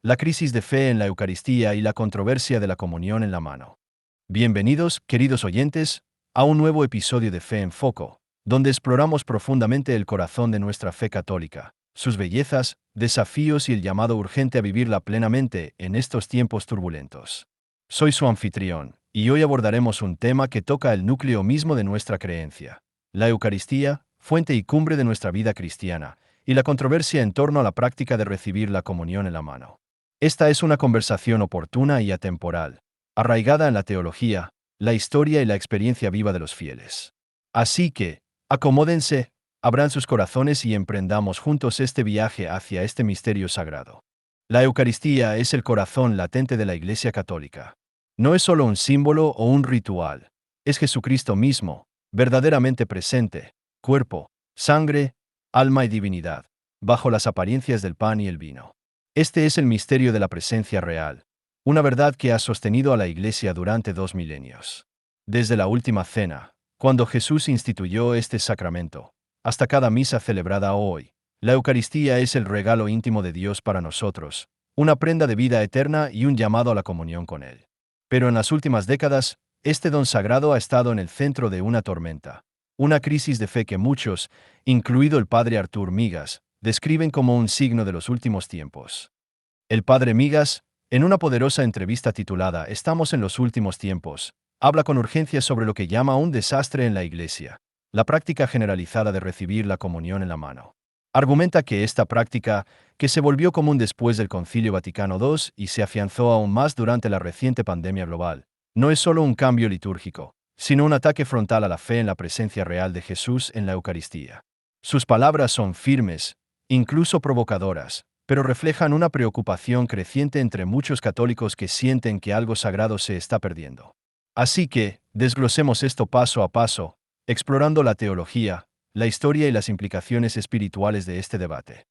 la crisis de fe en la Eucaristía y la controversia de la comunión en la mano. Bienvenidos, queridos oyentes, a un nuevo episodio de Fe en Foco, donde exploramos profundamente el corazón de nuestra fe católica, sus bellezas, desafíos y el llamado urgente a vivirla plenamente en estos tiempos turbulentos. Soy su anfitrión, y hoy abordaremos un tema que toca el núcleo mismo de nuestra creencia: la Eucaristía, fuente y cumbre de nuestra vida cristiana, y la controversia en torno a la práctica de recibir la comunión en la mano. Esta es una conversación oportuna y atemporal, arraigada en la teología, la historia y la experiencia viva de los fieles. Así que, acomódense, abran sus corazones y emprendamos juntos este viaje hacia este misterio sagrado. La Eucaristía es el corazón latente de la Iglesia Católica. No es solo un símbolo o un ritual, es Jesucristo mismo, verdaderamente presente, cuerpo, sangre, alma y divinidad, bajo las apariencias del pan y el vino. Este es el misterio de la presencia real, una verdad que ha sostenido a la Iglesia durante 2 milenios. Desde la última cena, cuando Jesús instituyó este sacramento, hasta cada misa celebrada hoy, la Eucaristía es el regalo íntimo de Dios para nosotros, una prenda de vida eterna y un llamado a la comunión con Él. Pero en las últimas décadas, este don sagrado ha estado en el centro de una tormenta, una crisis de fe que muchos, incluido el padre Artur Migas, describen como un signo de los últimos tiempos. El padre Migas, en una poderosa entrevista titulada "Estamos en los últimos tiempos", habla con urgencia sobre lo que llama un desastre en la Iglesia: la práctica generalizada de recibir la comunión en la mano. Argumenta que esta práctica, que se volvió común después del Concilio Vaticano II y se afianzó aún más durante la reciente pandemia global, no es solo un cambio litúrgico, sino un ataque frontal a la fe en la presencia real de Jesús en la Eucaristía. Sus palabras son firmes, incluso provocadoras, pero reflejan una preocupación creciente entre muchos católicos que sienten que algo sagrado se está perdiendo. Así que, desglosemos esto paso a paso, explorando la teología, la historia y las implicaciones espirituales de este debate.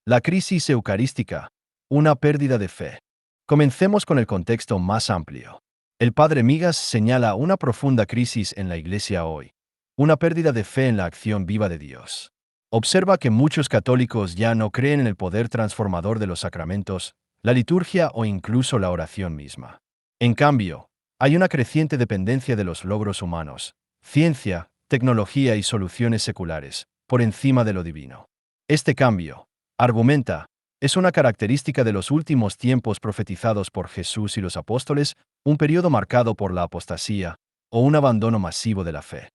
La crisis eucarística, una pérdida de fe. Comencemos con el contexto más amplio. El padre Migas señala una profunda crisis en la Iglesia hoy, una pérdida de fe en la acción viva de Dios. Observa que muchos católicos ya no creen en el poder transformador de los sacramentos, la liturgia o incluso la oración misma. En cambio, hay una creciente dependencia de los logros humanos, ciencia, tecnología y soluciones seculares, por encima de lo divino. Este cambio, argumenta, es una característica de los últimos tiempos profetizados por Jesús y los apóstoles, un periodo marcado por la apostasía, o un abandono masivo de la fe.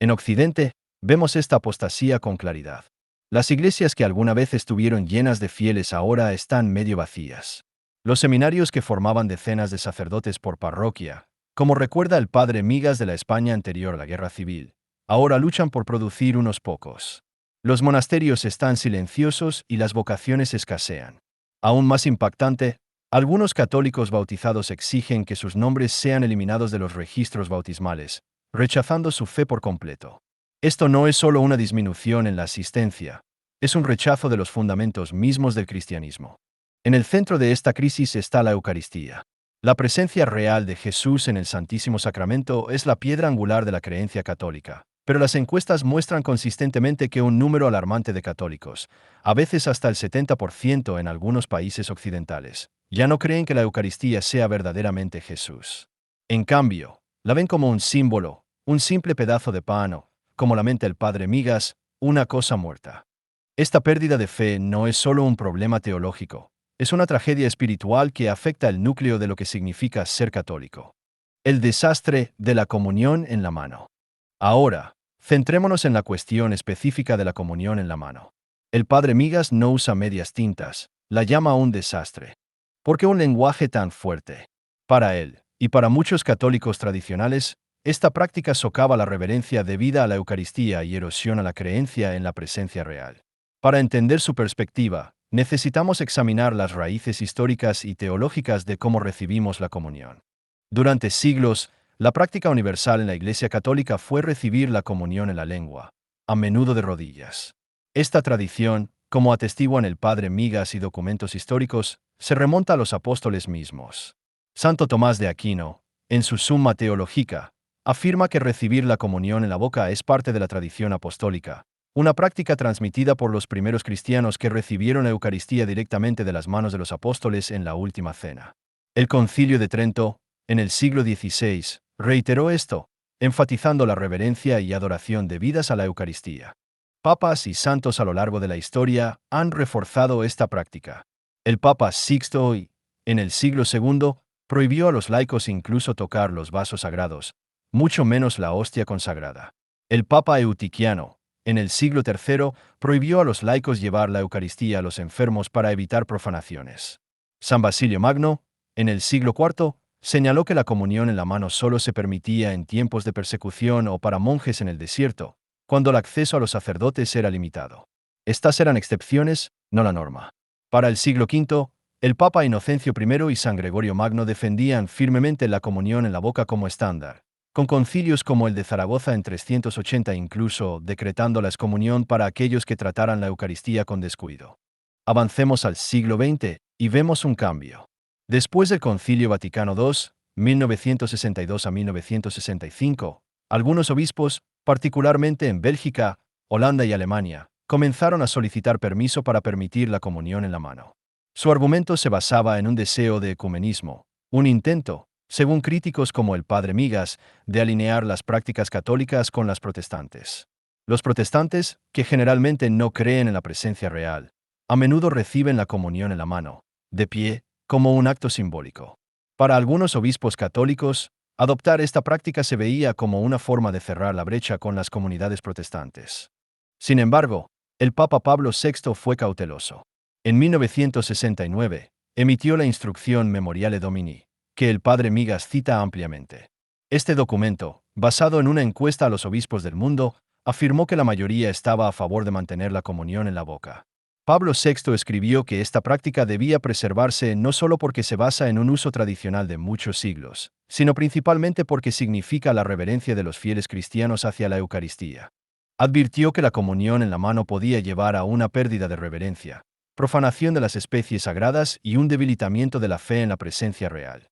En Occidente, vemos esta apostasía con claridad. Las iglesias que alguna vez estuvieron llenas de fieles ahora están medio vacías. Los seminarios que formaban decenas de sacerdotes por parroquia, como recuerda el padre Migas de la España anterior a la Guerra Civil, ahora luchan por producir unos pocos. Los monasterios están silenciosos y las vocaciones escasean. Aún más impactante, algunos católicos bautizados exigen que sus nombres sean eliminados de los registros bautismales, rechazando su fe por completo. Esto no es solo una disminución en la asistencia, es un rechazo de los fundamentos mismos del cristianismo. En el centro de esta crisis está la Eucaristía. La presencia real de Jesús en el Santísimo Sacramento es la piedra angular de la creencia católica, pero las encuestas muestran consistentemente que un número alarmante de católicos, a veces hasta el 70% en algunos países occidentales, ya no creen que la Eucaristía sea verdaderamente Jesús. En cambio, la ven como un símbolo, un simple pedazo de pan o, como lamenta el padre Migas, una cosa muerta. Esta pérdida de fe no es solo un problema teológico, es una tragedia espiritual que afecta el núcleo de lo que significa ser católico. El desastre de la comunión en la mano. Ahora, centrémonos en la cuestión específica de la comunión en la mano. El padre Migas no usa medias tintas, la llama un desastre. ¿Por qué un lenguaje tan fuerte? Para él, y para muchos católicos tradicionales, esta práctica socava la reverencia debida a la Eucaristía y erosiona la creencia en la presencia real. Para entender su perspectiva, necesitamos examinar las raíces históricas y teológicas de cómo recibimos la comunión. Durante siglos, la práctica universal en la Iglesia Católica fue recibir la comunión en la lengua, a menudo de rodillas. Esta tradición, como atestiguan el padre Migas y documentos históricos, se remonta a los apóstoles mismos. Santo Tomás de Aquino, en su Summa Theologica, afirma que recibir la comunión en la boca es parte de la tradición apostólica, una práctica transmitida por los primeros cristianos que recibieron la Eucaristía directamente de las manos de los apóstoles en la Última Cena. El Concilio de Trento, en el siglo XVI, reiteró esto, enfatizando la reverencia y adoración debidas a la Eucaristía. Papas y santos a lo largo de la historia han reforzado esta práctica. El Papa Sixto I, en el siglo II, prohibió a los laicos incluso tocar los vasos sagrados, mucho menos la hostia consagrada. El Papa Eutiquiano, en el siglo III, prohibió a los laicos llevar la Eucaristía a los enfermos para evitar profanaciones. San Basilio Magno, en el siglo IV, señaló que la comunión en la mano solo se permitía en tiempos de persecución o para monjes en el desierto, cuando el acceso a los sacerdotes era limitado. Estas eran excepciones, no la norma. Para el siglo V, el Papa Inocencio I y San Gregorio Magno defendían firmemente la comunión en la boca como estándar, con concilios como el de Zaragoza en 380 incluso decretando la excomunión para aquellos que trataran la Eucaristía con descuido. Avancemos al siglo XX y vemos un cambio. Después del Concilio Vaticano II, 1962 a 1965, algunos obispos, particularmente en Bélgica, Holanda y Alemania, comenzaron a solicitar permiso para permitir la comunión en la mano. Su argumento se basaba en un deseo de ecumenismo, un intento, según críticos como el padre Migas, de alinear las prácticas católicas con las protestantes. Los protestantes, que generalmente no creen en la presencia real, a menudo reciben la comunión en la mano, de pie, como un acto simbólico. Para algunos obispos católicos, adoptar esta práctica se veía como una forma de cerrar la brecha con las comunidades protestantes. Sin embargo, el Papa Pablo VI fue cauteloso. En 1969, emitió la instrucción Memoriale Domini, que el padre Migas cita ampliamente. Este documento, basado en una encuesta a los obispos del mundo, afirmó que la mayoría estaba a favor de mantener la comunión en la boca. Pablo VI escribió que esta práctica debía preservarse no solo porque se basa en un uso tradicional de muchos siglos, sino principalmente porque significa la reverencia de los fieles cristianos hacia la Eucaristía. Advirtió que la comunión en la mano podía llevar a una pérdida de reverencia, profanación de las especies sagradas y un debilitamiento de la fe en la presencia real.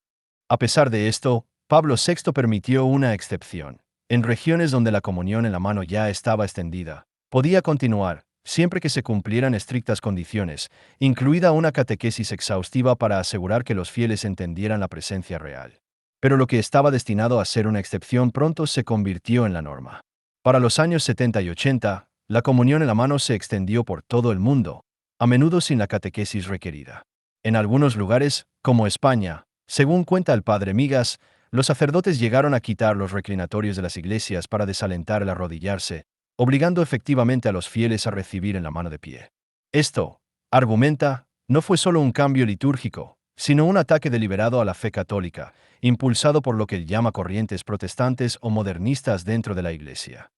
A pesar de esto, Pablo VI permitió una excepción. En regiones donde la comunión en la mano ya estaba extendida, podía continuar, siempre que se cumplieran estrictas condiciones, incluida una catequesis exhaustiva para asegurar que los fieles entendieran la presencia real. Pero lo que estaba destinado a ser una excepción pronto se convirtió en la norma. Para los años 70 y 80, la comunión en la mano se extendió por todo el mundo, a menudo sin la catequesis requerida. En algunos lugares, como España, según cuenta el padre Migas, los sacerdotes llegaron a quitar los reclinatorios de las iglesias para desalentar el arrodillarse, obligando efectivamente a los fieles a recibir en la mano de pie. Esto, argumenta, no fue solo un cambio litúrgico, sino un ataque deliberado a la fe católica, impulsado por lo que él llama corrientes protestantes o modernistas dentro de la Iglesia.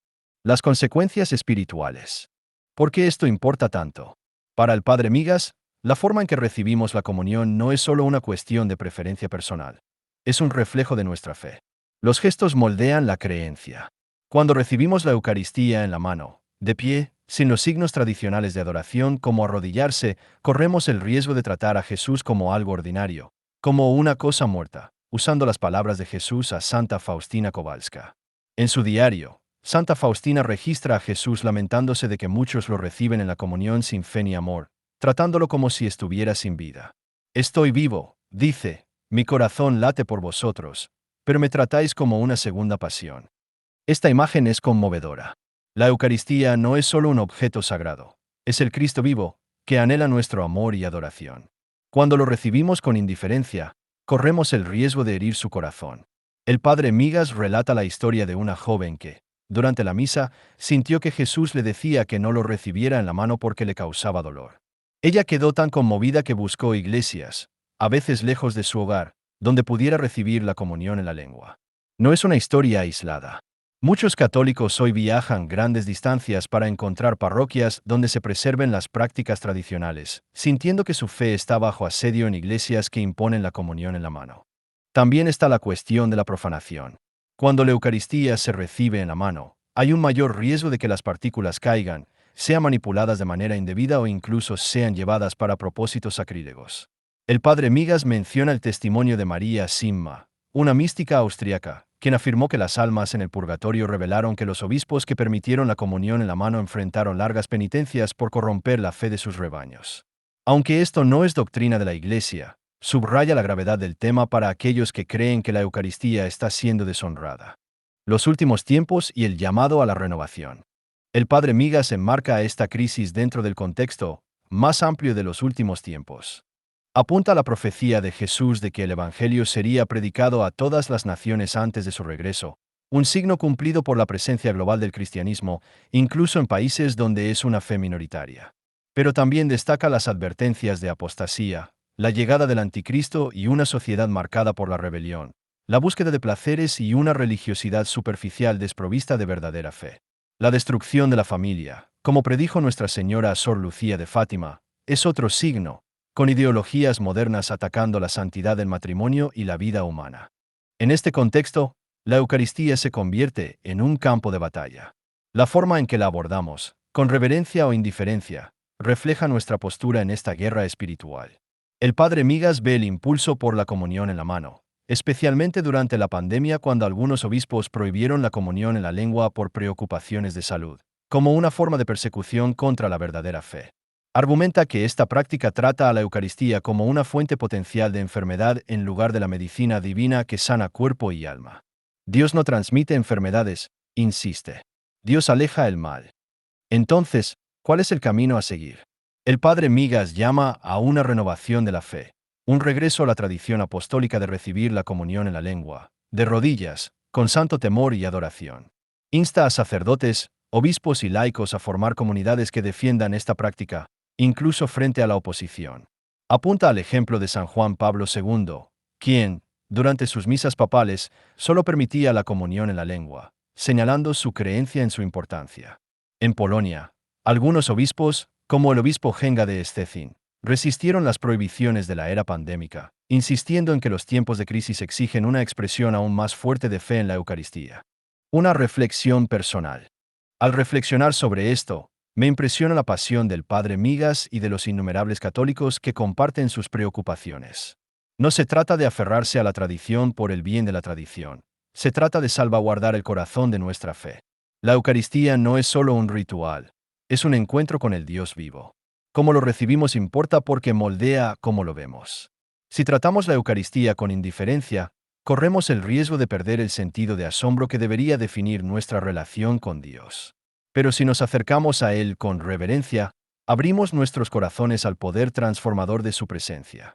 Las consecuencias espirituales. ¿Por qué esto importa tanto? Para el padre Migas, la forma en que recibimos la comunión no es solo una cuestión de preferencia personal. Es un reflejo de nuestra fe. Los gestos moldean la creencia. Cuando recibimos la Eucaristía en la mano, de pie, sin los signos tradicionales de adoración como arrodillarse, corremos el riesgo de tratar a Jesús como algo ordinario, como una cosa muerta, usando las palabras de Jesús a Santa Faustina Kowalska. En su diario, Santa Faustina registra a Jesús lamentándose de que muchos lo reciben en la comunión sin fe ni amor, tratándolo como si estuviera sin vida. Estoy vivo, dice, mi corazón late por vosotros, pero me tratáis como una segunda pasión. Esta imagen es conmovedora. La Eucaristía no es solo un objeto sagrado, es el Cristo vivo, que anhela nuestro amor y adoración. Cuando lo recibimos con indiferencia, corremos el riesgo de herir su corazón. El padre Migas relata la historia de una joven que, durante la misa, sintió que Jesús le decía que no lo recibiera en la mano porque le causaba dolor. Ella quedó tan conmovida que buscó iglesias, a veces lejos de su hogar, donde pudiera recibir la comunión en la lengua. No es una historia aislada. Muchos católicos hoy viajan grandes distancias para encontrar parroquias donde se preserven las prácticas tradicionales, sintiendo que su fe está bajo asedio en iglesias que imponen la comunión en la mano. También está la cuestión de la profanación. Cuando la Eucaristía se recibe en la mano, hay un mayor riesgo de que las partículas caigan, sean manipuladas de manera indebida o incluso sean llevadas para propósitos sacrílegos. El padre Migas menciona el testimonio de María Simma, una mística austriaca, quien afirmó que las almas en el purgatorio revelaron que los obispos que permitieron la comunión en la mano enfrentaron largas penitencias por corromper la fe de sus rebaños. Aunque esto no es doctrina de la Iglesia, subraya la gravedad del tema para aquellos que creen que la Eucaristía está siendo deshonrada. Los últimos tiempos y el llamado a la renovación. El padre Migas enmarca esta crisis dentro del contexto más amplio de los últimos tiempos. Apunta a la profecía de Jesús de que el Evangelio sería predicado a todas las naciones antes de su regreso, un signo cumplido por la presencia global del cristianismo, incluso en países donde es una fe minoritaria. Pero también destaca las advertencias de apostasía, la llegada del anticristo y una sociedad marcada por la rebelión, la búsqueda de placeres y una religiosidad superficial desprovista de verdadera fe. La destrucción de la familia, como predijo Nuestra Señora Sor Lucía de Fátima, es otro signo, con ideologías modernas atacando la santidad del matrimonio y la vida humana. En este contexto, la Eucaristía se convierte en un campo de batalla. La forma en que la abordamos, con reverencia o indiferencia, refleja nuestra postura en esta guerra espiritual. El padre Migas ve el impulso por la comunión en la mano, especialmente durante la pandemia cuando algunos obispos prohibieron la comunión en la lengua por preocupaciones de salud, como una forma de persecución contra la verdadera fe. Argumenta que esta práctica trata a la Eucaristía como una fuente potencial de enfermedad en lugar de la medicina divina que sana cuerpo y alma. Dios no transmite enfermedades, insiste. Dios aleja el mal. Entonces, ¿cuál es el camino a seguir? El padre Migas llama a una renovación de la fe, un regreso a la tradición apostólica de recibir la comunión en la lengua, de rodillas, con santo temor y adoración. Insta a sacerdotes, obispos y laicos a formar comunidades que defiendan esta práctica, incluso frente a la oposición. Apunta al ejemplo de San Juan Pablo II, quien, durante sus misas papales, solo permitía la comunión en la lengua, señalando su creencia en su importancia. En Polonia, algunos obispos, como el obispo Genga de Szczecin, resistieron las prohibiciones de la era pandémica, insistiendo en que los tiempos de crisis exigen una expresión aún más fuerte de fe en la Eucaristía. Una reflexión personal. Al reflexionar sobre esto, me impresiona la pasión del padre Migas y de los innumerables católicos que comparten sus preocupaciones. No se trata de aferrarse a la tradición por el bien de la tradición. Se trata de salvaguardar el corazón de nuestra fe. La Eucaristía no es solo un ritual, es un encuentro con el Dios vivo. Cómo lo recibimos importa porque moldea cómo lo vemos. Si tratamos la Eucaristía con indiferencia, corremos el riesgo de perder el sentido de asombro que debería definir nuestra relación con Dios. Pero si nos acercamos a Él con reverencia, abrimos nuestros corazones al poder transformador de su presencia.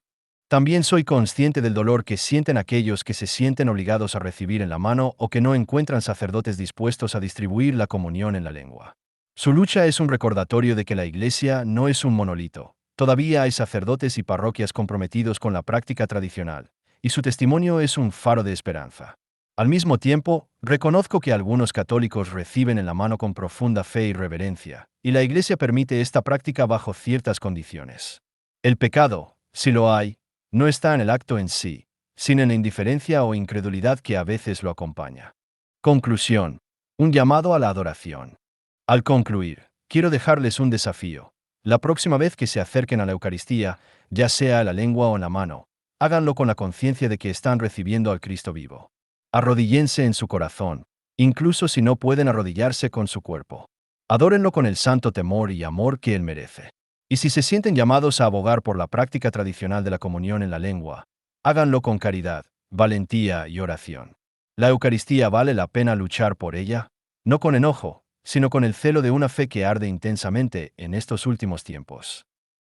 También soy consciente del dolor que sienten aquellos que se sienten obligados a recibir en la mano o que no encuentran sacerdotes dispuestos a distribuir la comunión en la lengua. Su lucha es un recordatorio de que la Iglesia no es un monolito. Todavía hay sacerdotes y parroquias comprometidos con la práctica tradicional, y su testimonio es un faro de esperanza. Al mismo tiempo, reconozco que algunos católicos reciben en la mano con profunda fe y reverencia, y la Iglesia permite esta práctica bajo ciertas condiciones. El pecado, si lo hay, no está en el acto en sí, sino en la indiferencia o incredulidad que a veces lo acompaña. Conclusión. Un llamado a la adoración. Al concluir, quiero dejarles un desafío. La próxima vez que se acerquen a la Eucaristía, ya sea en la lengua o en la mano, háganlo con la conciencia de que están recibiendo al Cristo vivo. Arrodíllense en su corazón, incluso si no pueden arrodillarse con su cuerpo. Adórenlo con el santo temor y amor que Él merece. Y si se sienten llamados a abogar por la práctica tradicional de la comunión en la lengua, háganlo con caridad, valentía y oración. ¿La Eucaristía vale la pena luchar por ella? No con enojo, sino con el celo de una fe que arde intensamente en estos últimos tiempos.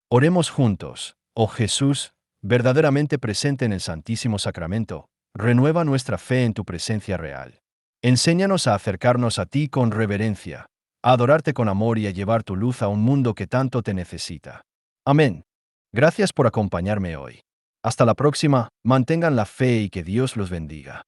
Oremos juntos. Oh Jesús, verdaderamente presente en el Santísimo Sacramento, renueva nuestra fe en tu presencia real. Enséñanos a acercarnos a ti con reverencia, a adorarte con amor y a llevar tu luz a un mundo que tanto te necesita. Amén. Gracias por acompañarme hoy. Hasta la próxima, mantengan la fe y que Dios los bendiga.